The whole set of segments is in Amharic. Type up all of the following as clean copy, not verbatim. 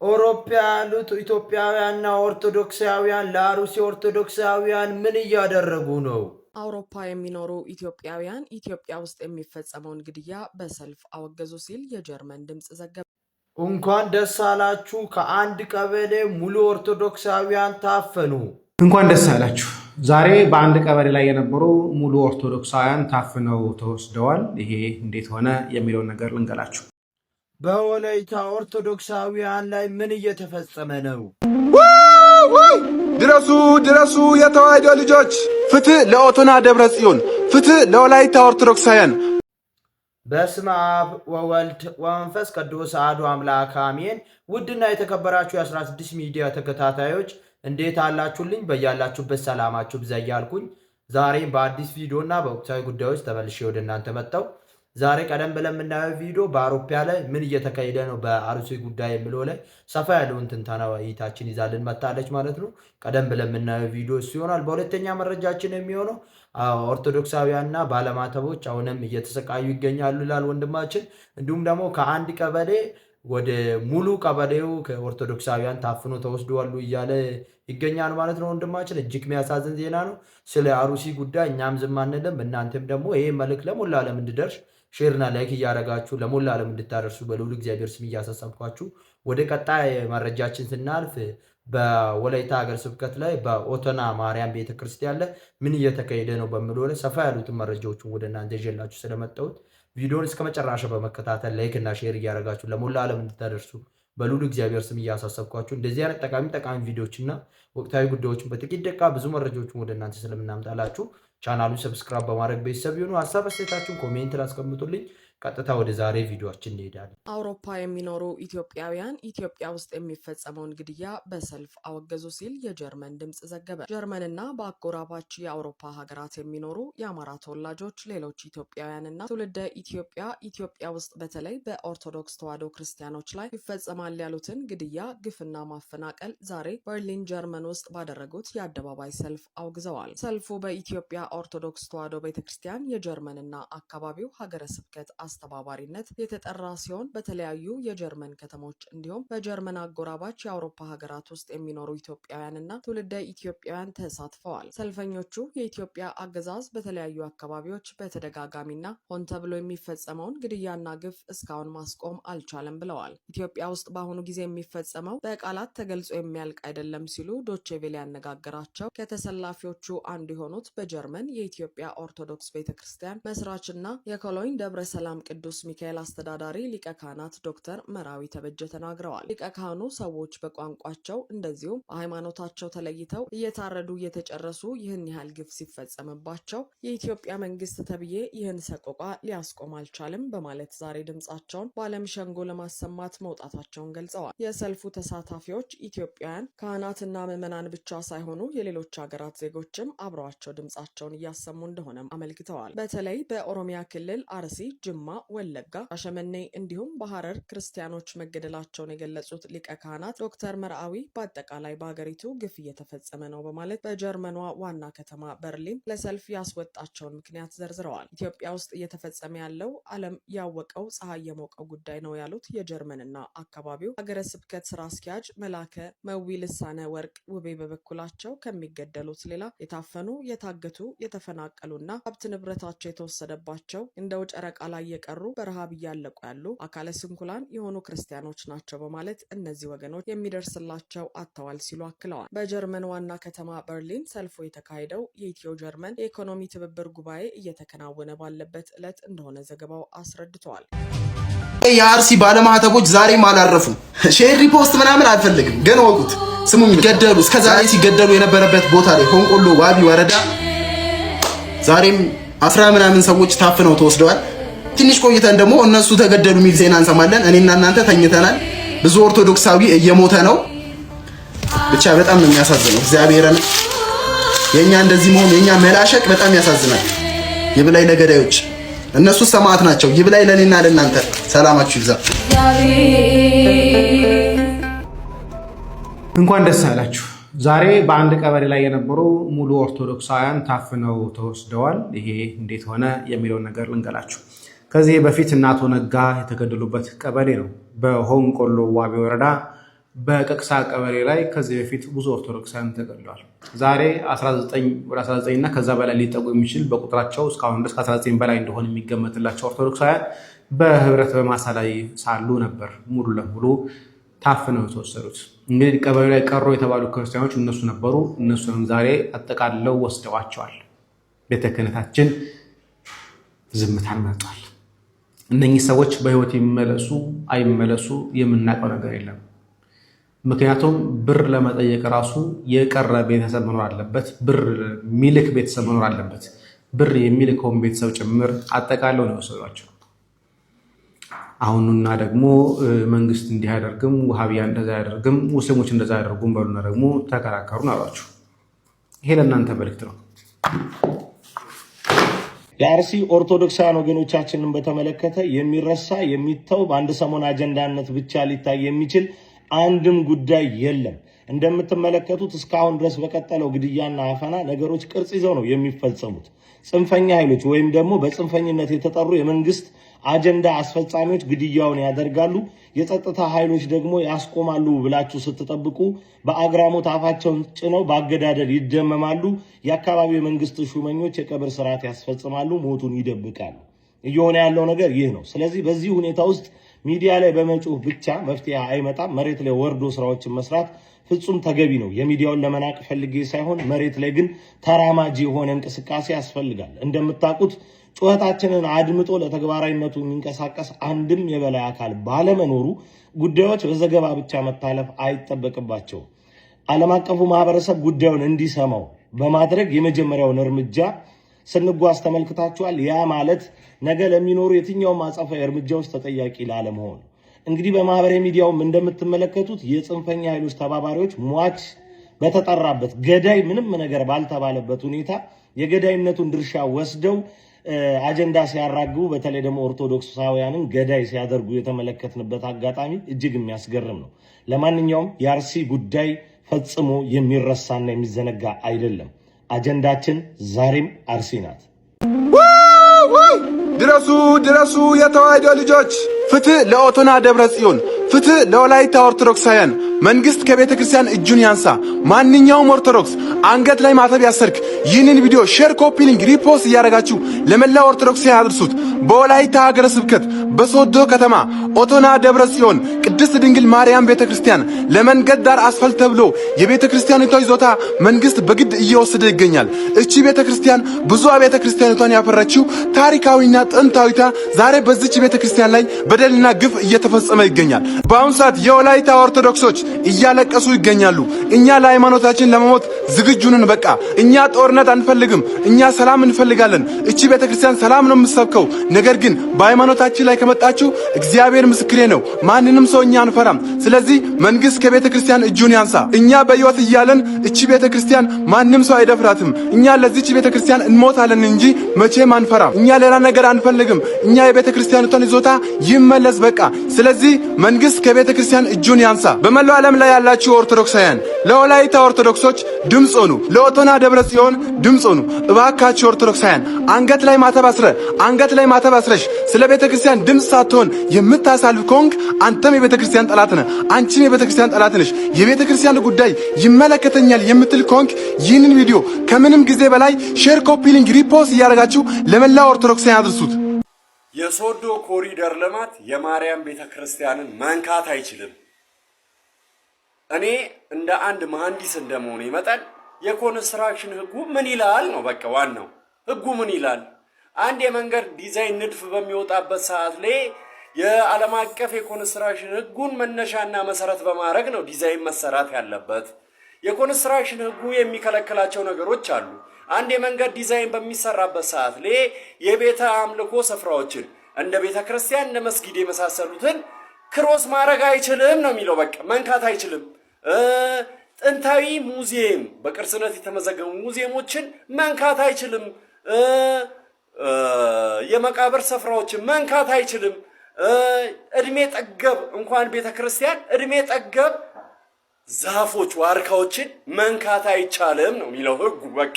አውሮፓ ያሉት ኢትዮጵያውያንና ኦርቶዶክሳውያን ለአሩሲ ኦርቶዶክሳውያን ምን እያደረጉ ነው? አውሮፓ የሚኖሩ ኢትዮጵያውያን ኢትዮጵያ ውስጥ የሚፈጸመውን ግድያ በሰልፍ አወገዙ ሲል የጀርመን ድምጽ ዘገበ። እንኳን ደስ አላችሁ! ከአንድ ቀበሌ ሙሉ ኦርቶዶክሳውያን ታፈኑ። እንኳን ደስ አላችሁ! ዛሬ በአንድ ቀበሌ ላይ የነበሩ ሙሉ ኦርቶዶክሳውያን ታፍነው ተወስደዋል። ይሄ እንዴት ሆነ የሚለውን ነገር ልንገላችሁ። በወላይታ ኦርቶዶክሳውያን ላይ ምን እየተፈጸመ ነው? ድረሱ ድረሱ! የተዋሕዶ ልጆች ፍትህ ለኦቶና ደብረ ጽዮን፣ ፍትህ ለወላይታ ኦርቶዶክሳውያን። በስመ አብ ወወልድ ወመንፈስ ቅዱስ አሐዱ አምላክ አሜን። ውድና የተከበራችሁ የ16 ሚዲያ ተከታታዮች እንዴት አላችሁልኝ? በያላችሁበት ሰላማችሁ ብዛ እያልኩኝ ዛሬም በአዲስ ቪዲዮና በወቅታዊ ጉዳዮች ተመልሼ ወደ እናንተ መጣሁ። ዛሬ ቀደም ብለን የምናየው ቪዲዮ በአውሮፓ ላይ ምን እየተካሄደ ነው በአሩሲ ጉዳይ የሚለው ላይ ሰፋ ያለውን ትንተና እይታችን ይዛልን መጣለች ማለት ነው። ቀደም ብለን የምናየው ቪዲዮ እሱ ይሆናል። በሁለተኛ መረጃችን የሚሆነው ኦርቶዶክሳውያንና ባለማተቦች አሁንም እየተሰቃዩ ይገኛሉ ይላል ወንድማችን። እንዲሁም ደግሞ ከአንድ ቀበሌ ወደ ሙሉ ቀበሌው ከኦርቶዶክሳውያን ታፍኖ ተወስደዋሉ እያለ ይገኛል ማለት ነው ወንድማችን። እጅግ የሚያሳዝን ዜና ነው። ስለ አሩሲ ጉዳይ እኛም ዝም አንልም። እናንተም ደግሞ ይሄ መልእክት ለሞላ ዓለም እንዲደርስ ሼርና ላይክ እያደረጋችሁ ለሞላ ዓለም እንድታደርሱ በልዑል እግዚአብሔር ስም እያሳሰብኳችሁ ወደ ቀጣይ መረጃችን ስናልፍ በወላይታ ሀገረ ስብከት ላይ በኦቶና ማርያም ቤተክርስቲያን ላይ ምን እየተካሄደ ነው በሚለው ላይ ሰፋ ያሉትን መረጃዎችን ወደ እናንተ ይዤላችሁ ስለመጣሁት ቪዲዮውን እስከ መጨረሻ በመከታተል ላይክ እና ሼር እያደረጋችሁ ለሞላ ዓለም እንድታደርሱ በልዑል እግዚአብሔር ስም እያሳሰብኳችሁ እንደዚህ አይነት ጠቃሚ ቪዲዮዎችና ወቅታዊ ጉዳዮችን በጥቂት ደቂቃ ብዙ መረጃዎችን ወደ እናንተ ስለምናምጣላችሁ ቻናሉን ሰብስክራይብ በማድረግ ቤተሰብ ይሁኑ። ሀሳብ አስተያየታችሁን ኮሜንት ላይ አስቀምጡልኝ። ቀጥታ ወደ ዛሬ ቪዲዮአችን እንሄዳለን። አውሮፓ የሚኖሩ ኢትዮጵያውያን ኢትዮጵያ ውስጥ የሚፈጸመውን ግድያ በሰልፍ አወገዙ ሲል የጀርመን ድምጽ ዘገበ። ጀርመንና በአጎራባች የአውሮፓ ሀገራት የሚኖሩ የአማራ ተወላጆች፣ ሌሎች ኢትዮጵያውያንና ትውልደ ኢትዮጵያ ውስጥ በተለይ በኦርቶዶክስ ተዋሕዶ ክርስቲያኖች ላይ ይፈጸማል ያሉትን ግድያ፣ ግፍና ማፈናቀል ዛሬ በርሊን ጀርመን ውስጥ ባደረጉት የአደባባይ ሰልፍ አውግዘዋል። ሰልፉ በኢትዮጵያ ኦርቶዶክስ ተዋሕዶ ቤተክርስቲያን የጀርመንና አካባቢው ሀገረ ስብከት አስተባባሪነት የተጠራ ሲሆን በተለያዩ የጀርመን ከተሞች እንዲሁም በጀርመን አጎራባች የአውሮፓ ሀገራት ውስጥ የሚኖሩ ኢትዮጵያውያንና ትውልደ ኢትዮጵያውያን ተሳትፈዋል። ሰልፈኞቹ የኢትዮጵያ አገዛዝ በተለያዩ አካባቢዎች በተደጋጋሚና ሆን ተብሎ የሚፈጸመውን ግድያና ግፍ እስካሁን ማስቆም አልቻለም ብለዋል። ኢትዮጵያ ውስጥ በአሁኑ ጊዜ የሚፈጸመው በቃላት ተገልጾ የሚያልቅ አይደለም ሲሉ ዶቼ ቬለ ያነጋገራቸው ከተሰላፊዎቹ አንዱ የሆኑት በጀርመን የኢትዮጵያ ኦርቶዶክስ ቤተክርስቲያን መስራችና የኮሎኝ ደብረ ሰላም ቅዱስ ሚካኤል አስተዳዳሪ ሊቀ ካህናት ዶክተር መራዊ ተበጀ ተናግረዋል። ሊቀ ካህኑ ሰዎች በቋንቋቸው እንደዚሁም በሃይማኖታቸው ተለይተው እየታረዱ እየተጨረሱ ይህን ያህል ግፍ ሲፈጸምባቸው የኢትዮጵያ መንግስት ተብዬ ይህን ሰቆቃ ሊያስቆም አልቻልም በማለት ዛሬ ድምጻቸውን በዓለም ሸንጎ ለማሰማት መውጣታቸውን ገልጸዋል። የሰልፉ ተሳታፊዎች ኢትዮጵያውያን ካህናትና ምዕመናን ብቻ ሳይሆኑ የሌሎች ሀገራት ዜጎችም አብረዋቸው ድምጻቸውን እያሰሙ እንደሆነም አመልክተዋል። በተለይ በኦሮሚያ ክልል አርሲ፣ ጅማ፣ ወለጋ፣ ሻሸመኔ እንዲሁም በሐረር ክርስቲያኖች መገደላቸውን የገለጹት ሊቀ ካህናት ዶክተር መርአዊ በአጠቃላይ በሀገሪቱ ግፍ እየተፈጸመ ነው በማለት በጀርመኗ ዋና ከተማ በርሊን ለሰልፍ ያስወጣቸውን ምክንያት ዘርዝረዋል። ኢትዮጵያ ውስጥ እየተፈጸመ ያለው ዓለም ያወቀው ፀሐይ የሞቀው ጉዳይ ነው ያሉት የጀርመንና አካባቢው ሀገረ ስብከት ስራ አስኪያጅ መላከ መዊ ልሳነ ወርቅ ውቤ በበኩላቸው ከሚገደሉት ሌላ የታፈኑ፣ የታገቱ፣ የተፈናቀሉና ሀብት ንብረታቸው የተወሰደባቸው እንደው ጨረቃ ላይ የቀሩ በረሃብ እያለቁ ያሉ አካለ ስንኩላን የሆኑ ክርስቲያኖች ናቸው በማለት እነዚህ ወገኖች የሚደርስላቸው አጥተዋል ሲሉ አክለዋል። በጀርመን ዋና ከተማ በርሊን ሰልፉ የተካሄደው የኢትዮ ጀርመን የኢኮኖሚ ትብብር ጉባኤ እየተከናወነ ባለበት ዕለት እንደሆነ ዘገባው አስረድተዋል። የአርሲ ባለማህተቦች ዛሬም አላረፉም። ሼር ሪፖስት ምናምን አልፈልግም፣ ግን ወቁት ስሙኝ። ገደሉ እስከዛሬ ሲገደሉ የነበረበት ቦታ ላይ ሆንቆሎ ዋቢ ወረዳ ዛሬም 10 ምናምን ሰዎች ታፍነው ተወስደዋል። ትንሽ ቆይተን ደግሞ እነሱ ተገደሉ የሚል ዜና እንሰማለን። እኔና እናንተ ተኝተናል። ብዙ ኦርቶዶክሳዊ እየሞተ ነው። ብቻ በጣም ነው የሚያሳዝነው። እግዚአብሔርን የኛ እንደዚህ መሆኑ የኛ መላሸቅ በጣም ያሳዝናል። ይብላይ ለገዳዮች፣ እነሱ ሰማዕት ናቸው። ይብላይ ለኔና ለእናንተ። ሰላማችሁ ይብዛ። እንኳን ደስ አላችሁ። ዛሬ በአንድ ቀበሌ ላይ የነበሩ ሙሉ ኦርቶዶክሳውያን ታፍነው ተወስደዋል። ይሄ እንዴት ሆነ የሚለውን ነገር ልንገላችሁ። ከዚህ በፊት እናቶ ነጋ የተገደሉበት ቀበሌ ነው። በሆንቆሎ ዋቢ ወረዳ በቀቅሳ ቀበሌ ላይ ከዚህ በፊት ብዙ ኦርቶዶክሳውያን ተገድለዋል። ዛሬ 19 እና ከዛ በላይ ሊጠጉ የሚችል በቁጥራቸው እስካሁን ድረስ ከ19 በላይ እንደሆነ የሚገመትላቸው ኦርቶዶክሳውያን በህብረት በማሳ ላይ ሳሉ ነበር ሙሉ ለሙሉ ታፍነው የተወሰዱት። እንግዲህ ቀበሌ ላይ ቀሩ የተባሉ ክርስቲያኖች እነሱ ነበሩ። እነሱንም ዛሬ አጠቃልለው ወስደዋቸዋል። ቤተ ክህነታችን ዝምታን መርጧል። እነኚህ ሰዎች በህይወት ይመለሱ አይመለሱ የምናውቀው ነገር የለም። ምክንያቱም ብር ለመጠየቅ ራሱ የቀረ ቤተሰብ መኖር አለበት። ብር የሚልክ ቤተሰብ መኖር አለበት። ብር የሚልከውን ቤተሰብ ጭምር አጠቃለው ነው የወሰዷቸው። አሁንና ደግሞ መንግስት እንዲህ አያደርግም፣ ውሃቢያ እንደዛ አያደርግም፣ ሙስሊሞች እንደዛ አያደርጉም በሉና ደግሞ ተከራከሩን አሏችሁ። ይሄ ለእናንተ መልእክት ነው። የአርሲ ኦርቶዶክሳውያን ወገኖቻችንን በተመለከተ የሚረሳ የሚተው በአንድ ሰሞን አጀንዳነት ብቻ ሊታይ የሚችል አንድም ጉዳይ የለም። እንደምትመለከቱት እስካሁን ድረስ በቀጠለው ግድያና አፈና ነገሮች ቅርጽ ይዘው ነው የሚፈጸሙት። ጽንፈኛ ኃይሎች ወይም ደግሞ በጽንፈኝነት የተጠሩ የመንግስት አጀንዳ አስፈጻሚዎች ግድያውን ያደርጋሉ። የጸጥታ ኃይሎች ደግሞ ያስቆማሉ ብላችሁ ስትጠብቁ በአግራሞት አፋቸውን ጭነው በአገዳደል ይደመማሉ። የአካባቢው የመንግስት ሹመኞች የቀብር ስርዓት ያስፈጽማሉ፣ ሞቱን ይደብቃሉ። እየሆነ ያለው ነገር ይህ ነው። ስለዚህ በዚህ ሁኔታ ውስጥ ሚዲያ ላይ በመጮህ ብቻ መፍትሄ አይመጣም። መሬት ላይ ወርዶ ስራዎችን መስራት ፍጹም ተገቢ ነው። የሚዲያውን ለመናቅ ፈልጌ ሳይሆን መሬት ላይ ግን ተራማጅ የሆነ እንቅስቃሴ ያስፈልጋል። እንደምታውቁት ጩኸታችንን አድምጦ ለተግባራዊነቱ የሚንቀሳቀስ አንድም የበላይ አካል ባለመኖሩ ጉዳዮች በዘገባ ብቻ መታለፍ አይጠበቅባቸውም። ዓለም አቀፉ ማህበረሰብ ጉዳዩን እንዲሰማው በማድረግ የመጀመሪያውን እርምጃ ስንጓዝ ተመልክታችኋል። ያ ማለት ነገ ለሚኖሩ የትኛውም አጸፋዊ እርምጃዎች ተጠያቂ ላለመሆን። እንግዲህ በማህበራዊ ሚዲያውም እንደምትመለከቱት የጽንፈኛ ኃይሎች ተባባሪዎች ሟች በተጠራበት ገዳይ ምንም ነገር ባልተባለበት ሁኔታ የገዳይነቱን ድርሻ ወስደው አጀንዳ ሲያራግቡ፣ በተለይ ደግሞ ኦርቶዶክሳውያንን ገዳይ ሲያደርጉ የተመለከትንበት አጋጣሚ እጅግ የሚያስገርም ነው። ለማንኛውም የአርሲ ጉዳይ ፈጽሞ የሚረሳና የሚዘነጋ አይደለም። አጀንዳችን ዛሬም አርሲ ናት። ድረሱ ድረሱ የተዋሕዶ ልጆች! ፍትህ ለኦቶና ደብረ ጽዮን! ፍትህ ለወላይታ ኦርቶዶክሳውያን! መንግስት ከቤተ ክርስቲያን እጁን ያንሳ። ማንኛውም ኦርቶዶክስ አንገት ላይ ማተብ ያሰርክ ይህንን ቪዲዮ ሼር፣ ኮፒ ሊንክ፣ ሪፖስት እያደረጋችሁ ለመላው ኦርቶዶክሳውያን አድርሱት። በወላይታ ሀገረ ስብከት በሶዶ ከተማ ኦቶና ደብረ ጽዮን ቅድስት ድንግል ማርያም ቤተ ክርስቲያን ለመንገድ ዳር አስፋልት ተብሎ የቤተ ክርስቲያኒቷ ይዞታ መንግስት በግድ እየወሰደ ይገኛል። እቺ ቤተ ክርስቲያን ብዙ ቤተ ክርስቲያኒቷን ያፈራችው ታሪካዊና ጥንታዊታ ዛሬ በዚች ቤተ ክርስቲያን ላይ በደልና ግፍ እየተፈጸመ ይገኛል። በአሁኑ ሰዓት የወላይታ ኦርቶዶክሶች እያለቀሱ ይገኛሉ። እኛ ለሃይማኖታችን ለመሞት ዝግጁ ነን። በቃ እኛ ጦርነት አንፈልግም፣ እኛ ሰላም እንፈልጋለን። እቺ ቤተክርስቲያን ሰላም ነው የምትሰብከው። ነገር ግን በሃይማኖታችን ላይ ከመጣችሁ እግዚአብሔር ምስክሬ ነው፣ ማንንም ሰው እኛ አንፈራም። ስለዚህ መንግስት ከቤተክርስቲያን እጁን ያንሳ። እኛ በሕይወት እያለን እቺ ቤተክርስቲያን ማንም ሰው አይደፍራትም። እኛ ለዚች ቤተክርስቲያን እንሞታለን እንጂ መቼም አንፈራም። እኛ ሌላ ነገር አንፈልግም። እኛ የቤተክርስቲያኒቷን ይዞታ ይመለስ በቃ። ስለዚህ መንግስት ከቤተክርስቲያን እጁን ያንሳ። በመላው ዓለም ላይ ያላችሁ ኦርቶዶክሳውያን ለወላይታ ኦርቶዶክሶች ድምጽ ሆኑ፣ ለኦቶና ደብረ ጽዮን ድምጽ ሆኑ። እባካችሁ ኦርቶዶክሳውያን አንገት ላይ ማተብ አስረሽ ስለ ቤተክርስቲያን ድምጽ ሳትሆን የምታሳልፍ ከሆንክ አንተም የቤተክርስቲያን ጠላት ነህ፣ አንቺም የቤተክርስቲያን ጠላት ነሽ። የቤተክርስቲያን ጉዳይ ይመለከተኛል የምትል ከሆንክ ይህንን ቪዲዮ ከምንም ጊዜ በላይ ሼር፣ ኮፒ ሊንክ፣ ሪፖስት እያደረጋችሁ ለመላው ኦርቶዶክሳውያን አድርሱት። የሶዶ ኮሪደር ልማት የማርያም ቤተክርስቲያንን መንካት አይችልም። እኔ እንደ አንድ መሐንዲስ እንደመሆኔ መጠን የኮንስትራክሽን ህጉ ምን ይላል ነው በቃ ዋናው። ህጉ ምን ይላል? አንድ የመንገድ ዲዛይን ንድፍ በሚወጣበት ሰዓት ላይ የዓለም አቀፍ የኮንስትራክሽን ህጉን መነሻና መሰረት በማድረግ ነው ዲዛይን መሰራት ያለበት። የኮንስትራክሽን ህጉ የሚከለክላቸው ነገሮች አሉ። አንድ የመንገድ ዲዛይን በሚሰራበት ሰዓት ላይ የቤተ አምልኮ ስፍራዎችን እንደ ቤተ ክርስቲያን እንደ መስጊድ የመሳሰሉትን ክሮስ ማድረግ አይችልም ነው የሚለው። በቃ መንካት አይችልም። ጥንታዊ ሙዚየም በቅርስነት የተመዘገቡ ሙዚየሞችን መንካት አይችልም። የመቃብር ስፍራዎችን መንካት አይችልም። እድሜ ጠገብ እንኳን ቤተክርስቲያን እድሜ ጠገብ ዛፎች ዋርካዎችን መንካት አይቻልም ነው የሚለው ህጉ። በቃ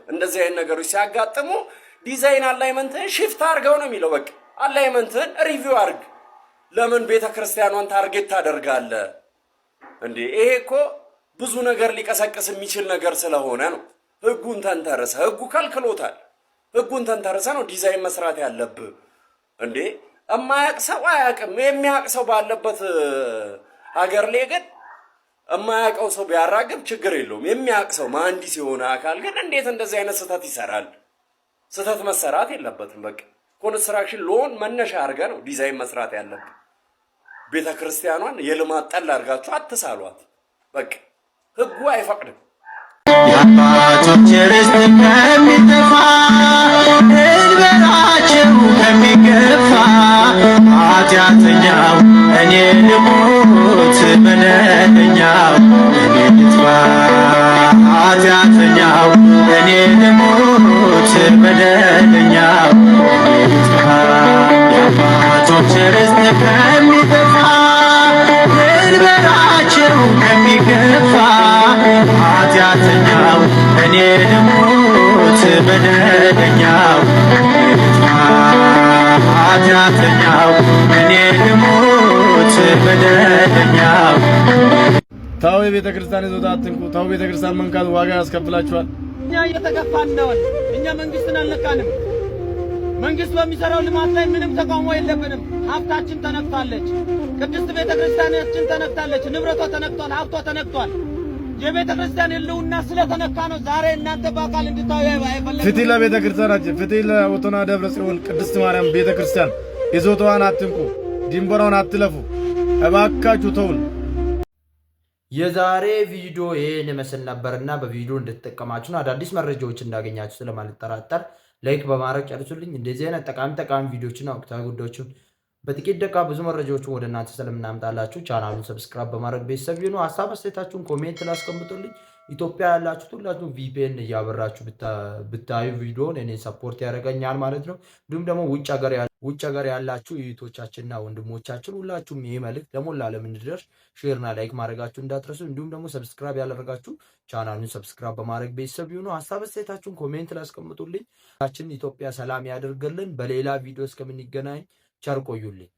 እንደዚህ አይነት ነገሮች ሲያጋጥሙ ዲዛይን አላይመንትን ሽፍት አድርገው ነው የሚለው። በቃ አላይመንትን ሪቪው አድርግ። ለምን ቤተክርስቲያኗን ታርጌት ታደርጋለህ? እንዴ ይሄ እኮ ብዙ ነገር ሊቀሰቅስ የሚችል ነገር ስለሆነ ነው። ህጉን ተንተርሰ ህጉ ከልክሎታል። ህጉን ተንተርሰ ነው ዲዛይን መስራት ያለብህ እንዴ። እማያቅ ሰው አያቅም። የሚያቅ ሰው ባለበት ሀገር ላይ ግን እማያቀው ሰው ቢያራግብ ችግር የለውም። የሚያቅ ሰው መሐንዲስ የሆነ አካል ግን እንዴት እንደዚህ አይነት ስህተት ይሰራል? ስህተት መሰራት የለበትም። በቃ ኮንስትራክሽን ሎን መነሻ አድርገህ ነው ዲዛይን መስራት ያለብህ። ቤተ ክርስቲያኗን የልማት ጠል አድርጋችሁ አትሳሏት። በቃ ህጉ አይፈቅድም። የአባቶች ርስት ከሚጠፋ ድንበራቸው ከሚገፋ ኃጢአተኛው እኔ ልሙት በደለኛው እኔ ልጥፋ ኃጢአተኛው እኔ ልሙት በደለኛው እኔ ልጥፋ የአባቶች ርስት ከሚጠፋ ድንበራቸው ከሚገፋ ኃጢአተኛው እኔ ልሙት በደለኛው ኃጢአተኛው እኔ ልሙት በደለኛው። ታው የቤተ ክርስቲያን ይዞታ አትንኩ። ታው ቤተ ክርስቲያን መንካት ዋጋ ያስከፍላችኋል። እኛ እየተገፋን ነው። እኛ መንግስትን አልነካንም። መንግስት በሚሰራው ልማት ላይ ምንም ተቃውሞ የለብንም። ሀብታችን ተነክቷለች። ቅድስት ቤተ ክርስቲያናችን ተነክታለች። ንብረቷ ተነክቷል። ሀብቷ ተነክቷል። የቤተ ክርስቲያን ህልውና ስለተነካ ነው ዛሬ እናንተ በአካል እንድታዩ አይፈልግም። ፍትህ ለቤተ ክርስቲያናችን፣ ፍትህ ለኦቶና ደብረ ጽዮን ቅድስት ማርያም ቤተ ክርስቲያን። ይዞታዋን አትንኩ፣ ድንበሯን አትለፉ። እባካችሁ ተውን። የዛሬ ቪዲዮ ይሄን ይመስል ነበርና በቪዲዮ እንድትጠቀማችሁና አዳዲስ መረጃዎች እንዳገኛችሁ ስለማልጠራጠር ላይክ በማድረግ ጨርሱልኝ። እንደዚህ አይነት ጠቃሚ ቪዲዮዎችና ወቅታዊ ጉዳዮችን በጥቂት ደቂቃ ብዙ መረጃዎችን ወደ እናንተ ስለምናመጣላችሁ ቻናሉን ሰብስክራይብ በማድረግ ቤተሰብ ይሁኑ። ሀሳብ አስተያየታችሁን ኮሜንት ላይ አስቀምጡልኝ። ኢትዮጵያ ያላችሁት ሁላችሁ VPN እያበራችሁ ብታዩ ቪዲዮን እኔ ሰፖርት ያደርገኛል ማለት ነው። እንዲሁም ደግሞ ውጭ ሀገር ያላችሁ እህቶቻችንና ወንድሞቻችን ሁላችሁም ይሄ መልእክት ለሞላ ዓለም እንዲደርስ ሼርና ላይክ ማድረጋችሁ እንዳትረሱ። እንዲሁም ደግሞ ሰብስክራይብ ያላደረጋችሁ ቻናሉን ሰብስክራይብ በማድረግ ቤተሰብ ይሁኑ። ሀሳብ አስተያየታችሁን ኮሜንት ላይ አስቀምጡልኝ። ኢትዮጵያ ሰላም ያደርግልን። በሌላ ቪዲዮ እስከምንገናኝ ቸር ቆዩልኝ።